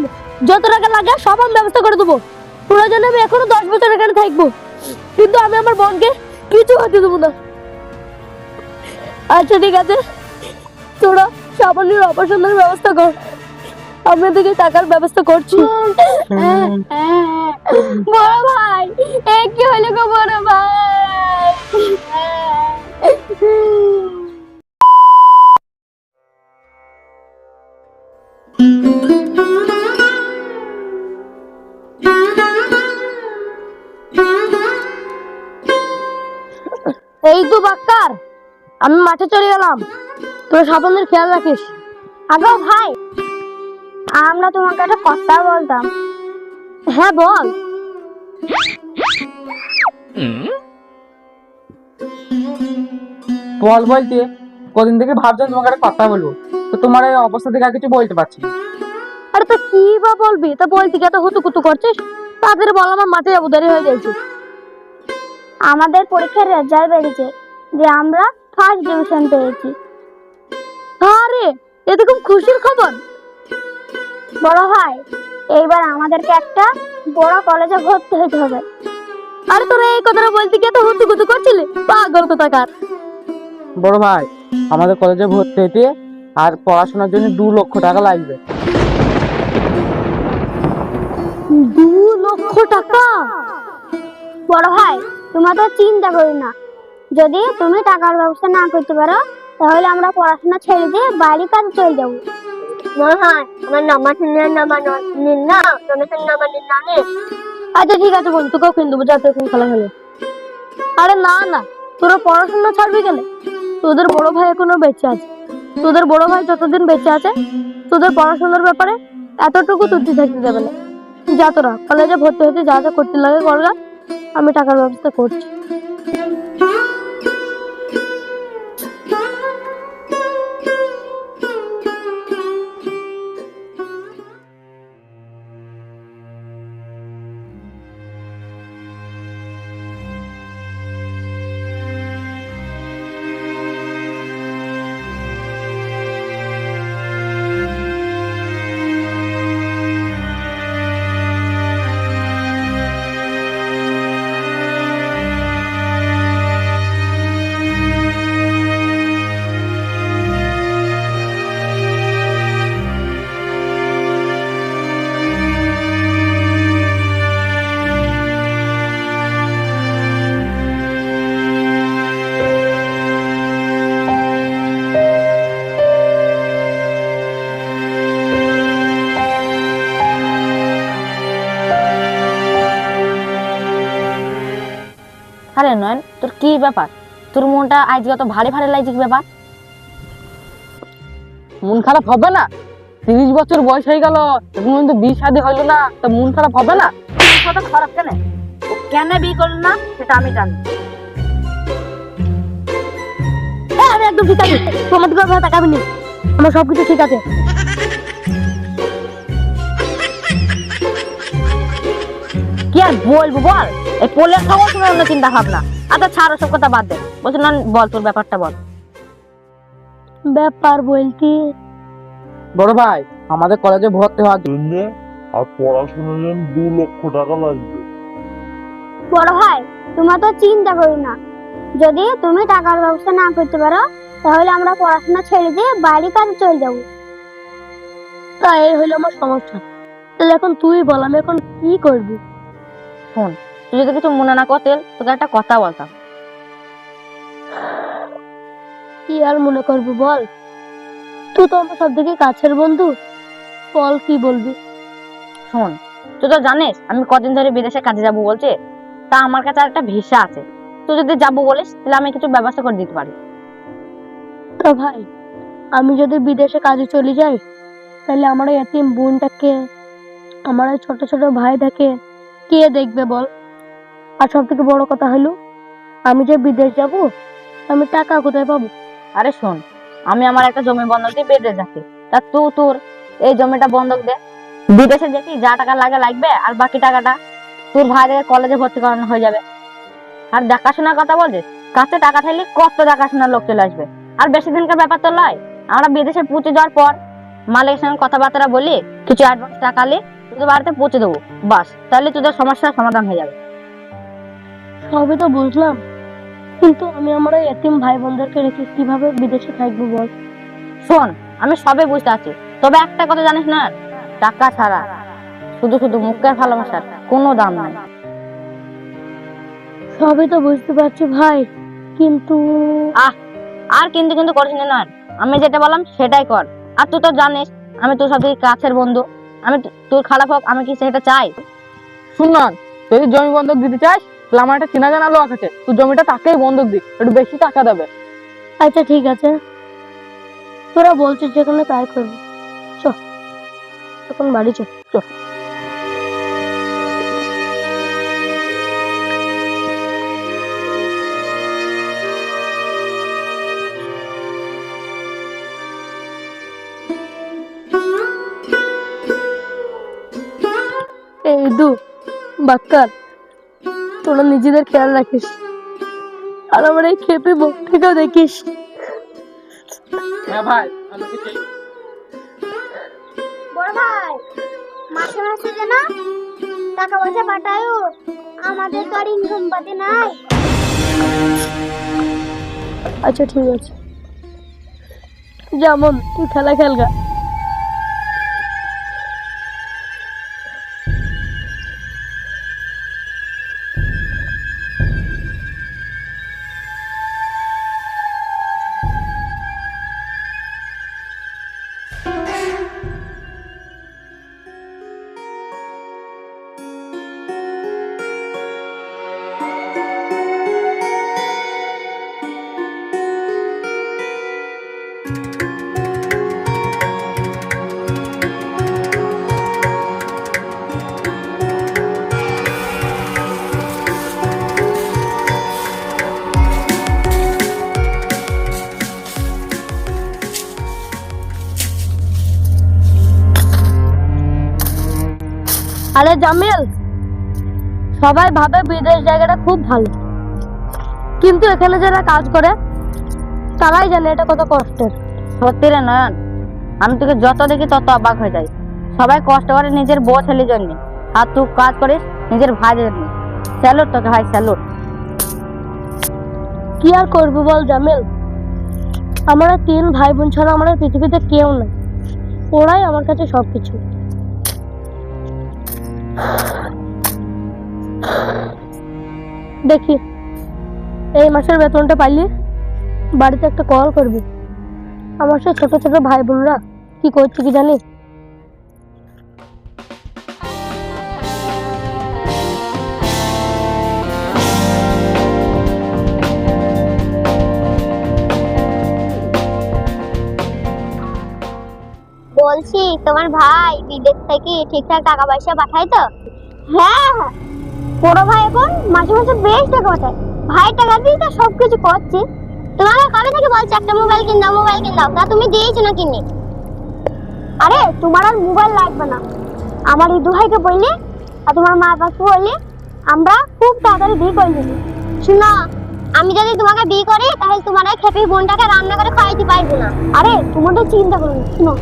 বোন, যত টাকা লাগে সব আমি ব্যবস্থা করে দেবো। প্রয়োজনে আমি এখনো 10 বছর এখানে থাকবো, কিন্তু আমি আমার বোনকে কিছু হতে দেবো না। আচ্ছা ঠিক আছে, তোরা সামান্যের অপারেশনের ব্যবস্থা কর, আমি এদিকে টাকার ব্যবস্থা করছি। বড় ভাই, কি হলো গো বড় ভাই? এই তো বাক্কার, আমি মাঠে চলে গেলাম, তোর সাবধানের খেয়াল রাখিস। আগো ভাই, আমরা তোমাকে একটা কথা বলতাম। হ্যাঁ বল। বল বলতে কদিন থেকে ভাবছেন তোমাকে একটা কথা বলবো, তো তোমার এই অবস্থা থেকে আর কিছু বলতে পারছি না। আরে তো কি বা বলবি, তা বলতে গিয়ে তো হুতুকুতু করছিস। তাদের বল, আমার মাঠে যাবো, দেরি হয়ে যাচ্ছে। আমাদের পরীক্ষার রেজাল্ট বেরিয়েছে যে আমরা ফার্স্ট ডিভিশন পেয়েছি। আরে এ তো খুব খুশির খবর। বড় ভাই, এইবার আমাদেরকে একটা বড় কলেজে ভর্তি হতে হবে। আরে তোরা এই কথাটা বলতে গিয়ে তো হুতুকুতু করছিলি, পাগল কোথাকার। বড় ভাই, আমাদের কলেজে ভর্তি হতে আর পড়াশোনার জন্য 2 লক্ষ টাকা লাগবে। 2 লক্ষ টাকা? বড় ভাই, তোমরা তো চিন্তা করো না, যদি তুমি টাকার ব্যবস্থা না করতে পারো তাহলে আমরা পড়াশোনা ছেড়ে দিয়ে বাইরে কাজে চলে যাবো। বড় ভাই, আমার নাম্বার নিন না, ডোনেশন নাম্বার নিন না। আচ্ছা ঠিক আছে বোন, তোকেও কিনে দেবো, যাতে এখন খেলা খেলে। আরে না না, তোরা পড়াশোনা ছাড়বি কেন? তোদের বড় ভাই এখনো বেঁচে আছে, তোদের বড় ভাই যতদিন বেঁচে আছে তোদের পড়াশোনার ব্যাপারে এতটুকু ত্রুটি থাকতে দেবে না। যা তোরা কলেজে ভর্তি হতে যা যা করতে লাগে করগা, আমি টাকার ব্যবস্থা করছি। আরে নয়ন, তোর কি ব্যাপার? তোর মনটা আজকে অত ভারী ভারী লাগছে, কি ব্যাপার? মন খারাপ হবে না? 30 বছর বয়স হয়ে গেল, এখন পর্যন্ত বিয়ে শাদী হইলো না, তো মন খারাপ হবে না? কত খারাপ কেন? ও কেন বিয়ে করল না সেটা আমি জানি। আমি একদম ঠিক আছে, তোমার দিকে ভাবে তাকাবি না, আমার সবকিছু ঠিক আছে। কি আর বলবো বল, এই পোলের খাওয়ার সময় অন্য চিন্তা ভাবনা। আচ্ছা ছাড়, সব কথা বাদ দে। বলছি নয়ন, বল তোর ব্যাপারটা বল। ব্যাপার বলতে বড় ভাই, আমাদের কলেজে ভর্তি হওয়ার জন্য জন্য আর পড়াশোনার জন্য 2 লক্ষ টাকা লাগবে। বড় ভাই, তোমরা তো চিন্তা করো না, যদি তুমি টাকার ব্যবস্থা না করতে পারো তাহলে আমরা পড়াশোনা ছেড়ে দিয়ে বাইরে কাজে চলে যাবো। তাই এই হলো আমার সমস্যা। তাহলে এখন তুই বল, আমি এখন কি করবি? শোন, তুই যদি কিছু মনে না করতে, তোকে একটা কথা বলতাম। কি আর মনে করবি বল, তুই তো আমার সব থেকে কাছের বন্ধু, বল কি বলবি। শোন, তুই তো জানিস আমি কদিন ধরে বিদেশে কাজে যাবো বলছে, তা আমার কাছে একটা ভিসা আছে। তুই যদি যাবো বলিস তাহলে আমি কিছু ব্যবস্থা করে দিতে পারি। তো ভাই, আমি যদি বিদেশে কাজে চলে যাই তাহলে আমার এই এতিম বোনটাকে, আমার এই ছোট ছোট ভাইটাকে কে দেখবে বল? আর সব থেকে বড় কথা হলো, আমি যে বিদেশ যাব, আমি টাকা কোথায় পাবো? আরে শোন, আমি আমার একটা জমি বন্ধক দিয়ে বিদেশ যাচ্ছি, তা তুই তোর এই জমিটা বন্ধক দে, বিদেশে যেতে যা টাকা লাগে লাগবে, আর বাকি টাকাটা তোর ভাইদের কলেজে ভর্তি করানো হয়ে যাবে। আর দেখাশোনার কথা বলছিস, কাছে টাকা থাকলে কত দেখাশোনার লোক চলে আসবে। আর বেশি দিনকার ব্যাপার তো নয়, আমরা বিদেশে পৌঁছে যাওয়ার পর মালিকের সঙ্গে কথাবার্তা বলি, কিছু অ্যাডভান্স টাকা নিয়ে তোদের বাড়িতে পৌঁছে দেবো, বাস তাহলে তোদের সমস্যার সমাধান হয়ে যাবে। সবই তো বুঝলাম, কিন্তু আমি আমার এই এতিম ভাই বোনদেরকে রেখে কিভাবে বিদেশে থাকবো বল? শোন, আমি সবে বুঝতে আছি, তবে একটা কথা জানিস না, টাকা ছাড়া শুধু শুধু মুখের ভালোবাসার কোনো দাম নাই। সবই তো বুঝতে পারছি ভাই, কিন্তু আর কিন্তু কিন্তু করিস না নয়ন, আমি যেটা বললাম সেটাই কর। আর তুই তো জানিস আমি তোর সাথে কাছের বন্ধু, আমি তোর খারাপ হোক আমি কি সেটা চাই? শুন না, যদি জমি বন্ধক দিতে চাস তাহলে আমার একটা চেনা জানা লোক আছে, তুই জমিটা তাকেই বন্ধক দি, একটু বেশি টাকা দেবে। আচ্ছা ঠিক আছে, তোরা বলছিস যেখানে তাই করবি। চল এখন বাড়ি চল। এই দু বাক্কার, তোরা নিজেদের খেয়াল রাখিস, আর আমার এই খেপে বউটাকেও দেখিস। হ্যাঁ ভাই, আমি কি চাই? বড় ভাই, মাসে মাসে যেন টাকা পয়সা পাঠায়ও, আমাদের তো আর ইনকাম পাতি নাই। আচ্ছা ঠিক আছে, যেমন তুই খেলা খেলগা। আরে জামিল, সবাই ভাবে বিদেশ জায়গাটা খুব ভালো, কিন্তু এখানে যারা কাজ করে তারাই জানে এটা কত কষ্টের। সত্যি রে নয়ন, আমি তোকে যত দেখি তত অবাক হয়ে যাই। সবাই কষ্ট করে নিজের বউ ছেলের জন্য, আর তুই কাজ করিস নিজের ভাইয়ের জন্য। স্যালুট তোকে ভাই, স্যালুট। কি আর করবো বল জামিল, আমরা 3 ভাই বোন ছাড়া আমার এই পৃথিবীতে কেউ নাই, ওরাই আমার কাছে সবকিছু। দেখি এই মাসের বেতনটা পাইলে বাড়িতে একটা কল করবি। আমার সে ছোট ছোট ভাই বোনরা কি করছে কি জানিস? বলছি তোমার ভাই বিদেশ থেকে ঠিকঠাক টাকা পয়সা পাঠায় তো? হ্যাঁ হ্যাঁ, বড় ভাই এখন মাঝে মাঝে বেশ টাকা পাঠায়, ভাই টাকা দিয়ে তো সবকিছু করছে। তোমাকে কবে থেকে বলছি একটা মোবাইল কিন দাও, মোবাইল কিন দাও, তা তুমি দিয়েছো না কিনে? আরে তোমার আর মোবাইল লাগবে না, আমার এই ভাইকে বললে আর তোমার মা বাবাকে বললে আমরা খুব তাড়াতাড়ি বিয়ে করে নেব। শুনো, আমি যদি তোমাকে বিয়ে করি তাহলে তোমার এই খেপি বোনটাকে রান্না করে খাওয়াইতে পারবো না। আরে তোমাদের চিন্তা করো না, শুনো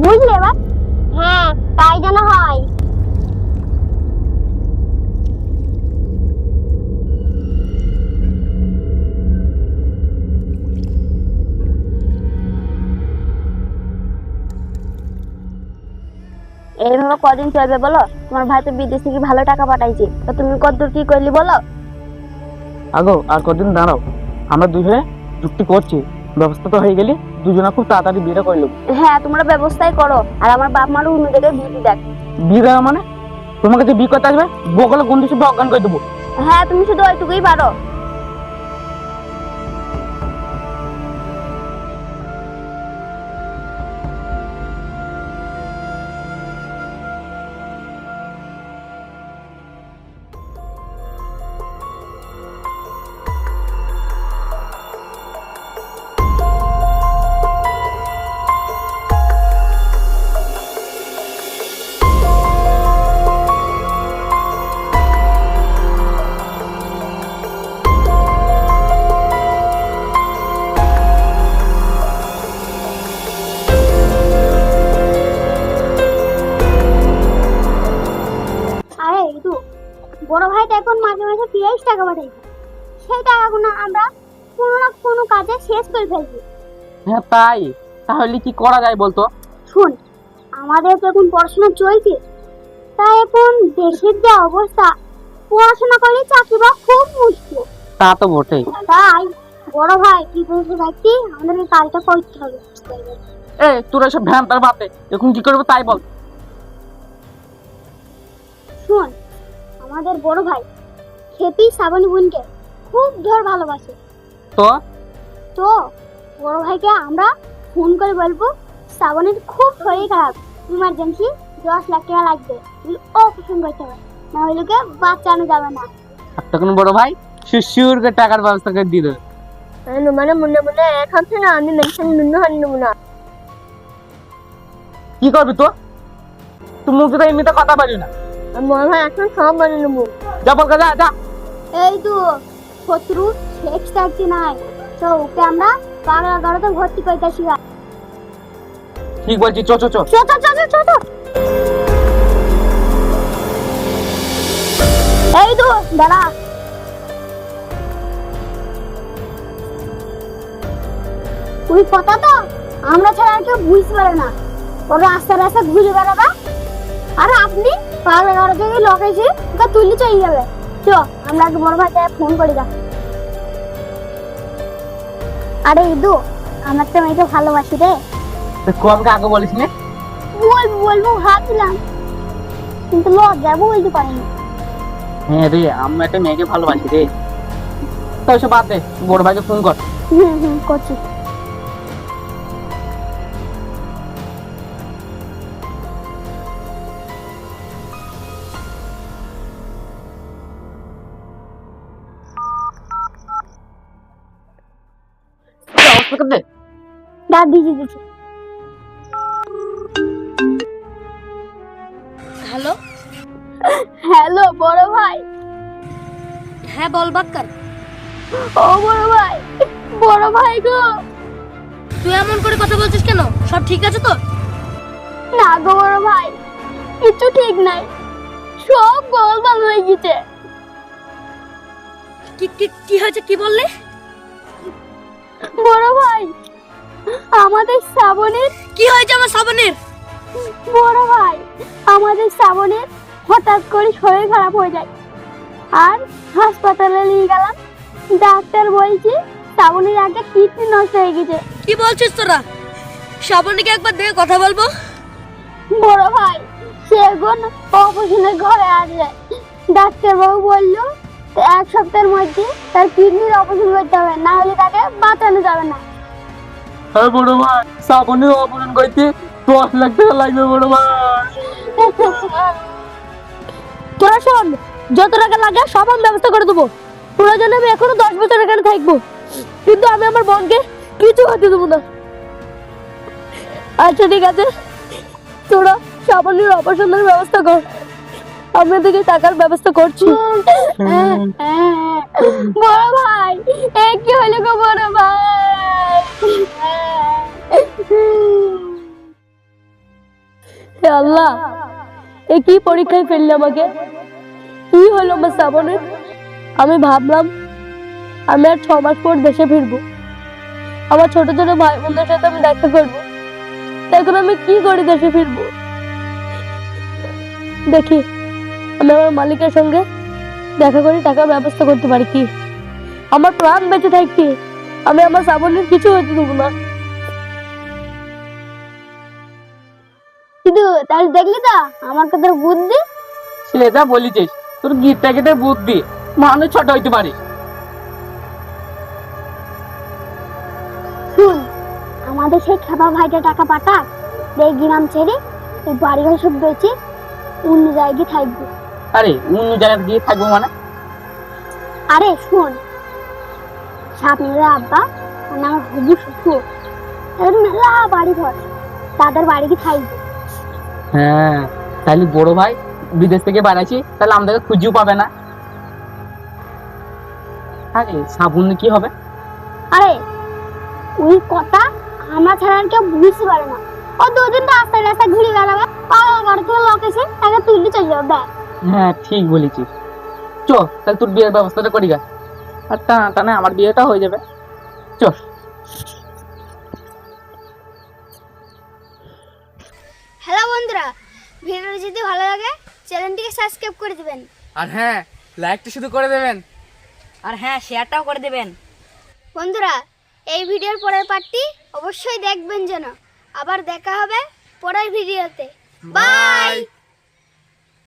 বুঝলে এবার? হ্যাঁ তাই যেন হয়। এইভাবে কদিন চলবে বলো? তোমার ভাই তো বিদেশ থেকে ভালো টাকা পাঠাইছে, তো তুমি কতদূর কি করলি বলো? আগো আর কদিন দাঁড়াও, আমরা দুজনে যুক্তি করছি, ব্যবস্থা তো হয়ে গেলি, দুজনে খুব তাড়াতাড়ি বিয়ে করে নেবো। হ্যাঁ তোমরা ব্যবস্থাই করো, আর আমার বাপ মারও অন্য জায়গায় বিয়ে দেখ। বিয়ে দেওয়া মানে তোমাকে যে বিয়ে করতে আসবে বগলে গন্ডি শুধু অজ্ঞান করে দেবো। হ্যাঁ তুমি শুধু ওইটুকুই পারো। সেই টাকাগুলো আমরা কোনো না কোনো কাজে শেষ করে ফেলছি। হ্যাঁ তাই, তাহলে কি করা যায় বলতো? শুন, আমাদের তো এখন পড়াশোনা চলছে, তাই এখন দেশের যে অবস্থা, পড়াশোনা করলে চাকরি পাওয়া খুব মুশকিল। তা তো বটেই। তাই বড় ভাই কি বলতে থাকছি, আমাদের এই কাজটা করতে হবে। তোরা সব ভ্যান তার বাতে, এখন কি করবো তাই বল। শুন, আমাদের বড় ভাই খেপি শ্রাবণী বোনকে খুব ধর ভালোবাসে। তো তো বড় ভাইকে আমরা ফোন করে বলবো শ্রাবণীর খুব শরীর খারাপ, ইমার্জেন্সি 10 লাখ টাকা লাগবে, অপারেশন করতে হবে, না হলে ওকে বাঁচানো যাবে না। আর তখন বড় ভাই শিশুর টাকার ব্যবস্থা করে দিয়ে দেবে। মানে মনে মনে এক হচ্ছে না, আমি মেনশন নিম্ন হন নেব না। কি করবি তো? তুই মুখে তো এমনিতে কথা পারি না। বড় ভাই এখন সব মানে নেবো। যা বল যা যা। এই তো শত্রু শেষ থাকতে নাই, তো ওকে আমরা পাগলা গাড়িতে ভর্তি করতেছি। ঠিক বলছি, চো চো চো। ছোট ছোট ছোট এই তো দাঁড়া। ওই কথা তো আমরা ছাড়া আর কেউ বুঝতে পারে না, ওরা রাস্তা রাস্তা ঘুরে বেড়াবে, আর আপনি পাগলা গাড়িতে লোক এসে ওকে তুলে চলে যাবে। চো আমরা আগে বড় ভাইকে ফোন করি গা। আরে ইদু, আমার তো মেয়েকে ভালোবাসি রে। আমাকে আগে বলিস না। বলবো ভাবছিলাম, কিন্তু লজ্জা বলতে পারিনি। হ্যাঁ রে, আমি একটা মেয়েকে ভালোবাসি রে। তো সব বাদ দে, বড় ভাইকে ফোন কর। করছি। দে ডাক দিয়েছি। হ্যালো হ্যালো বড় ভাই। হ্যাঁ বল বাক্কার। ও বড় ভাই গো। তুই এমন করে কথা বলছিস কেন? সব ঠিক আছে তো? না গো বড় ভাই, কিছু ঠিক নাই, সব গোলমাল হয়ে গেছে। কি হয়েছে, কি বললি? বড় ভাই, আমাদের শ্রাবণের কি হয়েছে আমার শ্রাবণের? বড় ভাই, আমাদের শ্রাবণের হঠাৎ করে শরীর খারাপ হয়ে যায়, আর হাসপাতালে নিয়ে গেলাম। ডাক্তার বলছে শ্রাবণের আগে কিডনি নষ্ট হয়ে গেছে। কি বলছিস তোরা? শ্রাবণীকে একবার দেখে কথা বলবো। বড় ভাই, সে এখন অপারেশনের ঘরে আছে। ডাক্তারবাবু বললো 1 সপ্তাহের মধ্যে তার কিডনির অপারেশন করতে হবে, না হলে তাকে বাঁচানো যাবে না। হ্যাঁ বড় ভাই, শ্রাবণীর অপারেশন করতে 10 লাখ টাকা লাগবে বড় ভাই। তোরা শোন, যত টাকা লাগে সব আমি ব্যবস্থা করে দেবো। প্রয়োজনে আমি এখনো 10 বছর এখানে থাকবো, কিন্তু আমি আমার বোনকে কিছু হতে দেবো না। আচ্ছা ঠিক আছে, তোরা শ্রাবণীর অপারেশনের ব্যবস্থা কর, আমি এদিকে টাকার ব্যবস্থা করছি। বড় ভাই, কি হলো গো বড় ভাই? হে আল্লাহ, এ কি পরীক্ষায় ফেললে আমাকে? কি হলো আমার শ্রাবণের? আমি ভাবলাম আমি আর 6 মাস পর দেশে ফিরবো, আমার ছোট ছোট ভাই বোনদের সাথে আমি দেখা করবো। এখন আমি কি করে দেশে ফিরবো? দেখি আমি আমার মালিকের সঙ্গে দেখা করে টাকার ব্যবস্থা করতে পারি কি। আমার প্রাণ বেঁচে থাকতে আমি আমার শ্রাবণের কিছু হতে দেবো না। কিন্তু তাহলে দেখলি তো আমার কথার বুদ্ধি। সেটা বলিছিস, তোর গীতটা গীতে বুদ্ধি, মানুষ ছোট হইতে পারে। শুন, আমাদের সেই খেপা ভাইটা টাকা পাঠা, এই গ্রাম ছেড়ে এই বাড়ি ঘর সব বেঁচে অন্য জায়গায় থাকবো। আরে অন্য জায়গায় গিয়ে থাকবো মানে? আরে শোন, সামনের আব্বা মানে আমার হবু শ্বশুর, তাদের মেলা বাড়ি ঘর, তাদের বাড়ি গিয়ে থাকবো। হ্যাঁ, তাহলে বড় ভাই বিদেশ থেকে বাড়াইছি, তাহলে আমাদেরকে খুঁজেও পাবে না। আরে শ্রাবণ কি হবে? আরে ওই কথা আমরা ছাড়া আর কেউ বুঝতে পারে না। ও 2 দিন রাস্তায় রাস্তায় ঘুরে বেড়াবে, পাগল গাড়ি থেকে লোক এসে তাকে তুলতে চলে যাবে। হ্যাঁ ঠিক বলেছিস, চ তাহলে তোর বিয়ের ব্যবস্থাটা করি গা। আর টানা টানে আমার বিয়েটা হয়ে যাবে। চল। হ্যালো বন্ধুরা, ভিডিওটি যদি ভালো লাগে চ্যানেলটিকে সাবস্ক্রাইব করে দিবেন। আর হ্যাঁ, লাইকটা শুধু করে দেবেন। আর হ্যাঁ, শেয়ারটাও করে দেবেন। বন্ধুরা, এই ভিডিওর পরের পার্টটি অবশ্যই দেখবেন যেন। আবার দেখা হবে পরের ভিডিওতে। বাই।